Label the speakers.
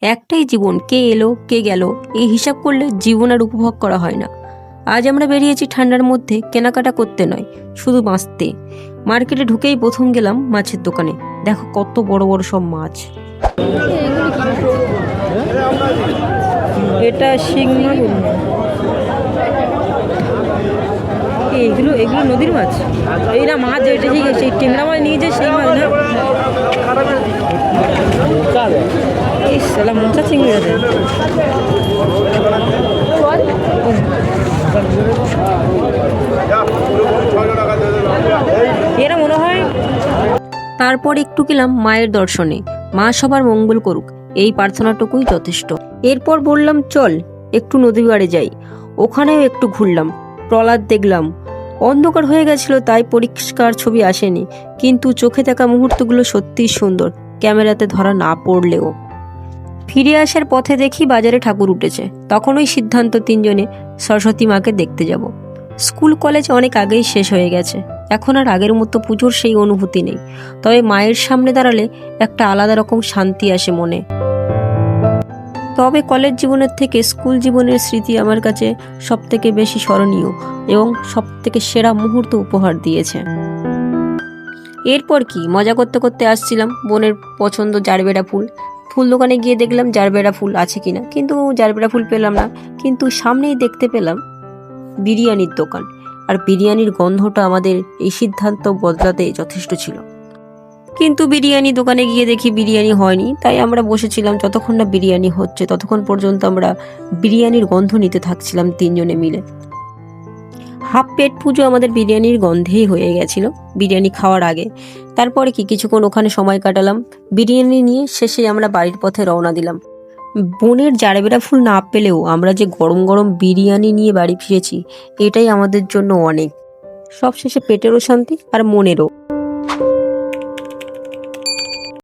Speaker 1: একটাই জীবন, কে এলো কে গেল এই হিসাব করলে জীবন আর উপভোগ করা হয় না। আজ আমরা বেরিয়েছি ঠান্ডার মধ্যে কেনাকাটা করতে নয়, শুধু বাঁচতে। মার্কেটে ঢুকেই প্রথম গেলাম মাছের দোকানে। দেখো কত বড় বড় সব মাছ। এটা শিংমা, এগুলো এগুলো নদীর মাছ। এই না মাছ যেটা সেই টেংরা মাছ নিয়ে যায় সেই মাছ না। এই সালা মোচা চিংড়ি আছে। এরা মনে হয়। তারপর একটু গেলাম মায়ের দর্শনে। মা সবার মঙ্গল করুক, এই প্রার্থনাটুকুই যথেষ্ট। এরপর বললাম চল একটু নদী পাড়ে যাই। ওখানেও একটু ঘুরলাম, প্রহ্লাদ দেখলাম। অন্ধকার হয়ে গেছিল তাই পরিষ্কার ছবি আসেনি, কিন্তু চোখে দেখা মুহূর্তগুলো সত্যিই সুন্দর, ক্যামেরাতে ধরা না পড়লেও। ফিরে আসার পথে দেখি বাজারে ঠাকুর উঠেছে। তখনই সিদ্ধান্ত তিনজনে সরস্বতী মাকে দেখতে যাব। স্কুল কলেজ অনেক আগেই শেষ হয়ে গেছে, এখন আর আগের মতো পুজোর সেই অনুভূতি নেই। তবে মায়ের সামনে দাঁড়ালে একটা আলাদা রকম শান্তি আসে মনে। তবে কলেজ জীবনের থেকে স্কুল জীবনের স্মৃতি আমার কাছে সব থেকে বেশি স্মরণীয় এবং সব থেকে সেরা মুহূর্ত উপহার দিয়েছে। এরপর কি মজা করতে করতে আসছিলাম বোনের পছন্দ জারবেরা ফুল। ফুল দোকানে গিয়ে দেখলাম জারবেরা ফুল আছে কিনা, কিন্তু জারবেরা ফুল পেলাম না। কিন্তু সামনেই দেখতে পেলাম বিরিয়ানির দোকান, আর বিরিয়ানির গন্ধটা আমাদের এই সিদ্ধান্ত বদলাতে যথেষ্ট ছিল। কিন্তু বিরিয়ানি দোকানে গিয়ে দেখি বিরিয়ানি হয়নি, তাই আমরা বসেছিলাম। যতক্ষণ না বিরিয়ানি হচ্ছে ততক্ষণ পর্যন্ত আমরা বিরিয়ানির গন্ধ নিতে থাকছিলাম তিনজনে মিলে। হাফ পেট পুজো আমাদের বিরিয়ানির গন্ধেই হয়ে গেছিল বিরিয়ানি খাওয়ার আগে। তারপরে কিছুক্ষণ ওখানে সময় কাটালাম বিরিয়ানি নিয়ে। শেষে আমরা বাড়ির পথে রওনা দিলাম। বোনের জারবেরা ফুল না পেলেও আমরা যে গরম গরম বিরিয়ানি নিয়ে বাড়ি ফিরেছি, এটাই আমাদের জন্য অনেক। সবশেষে পেটেরও শান্তি আর মনেরও।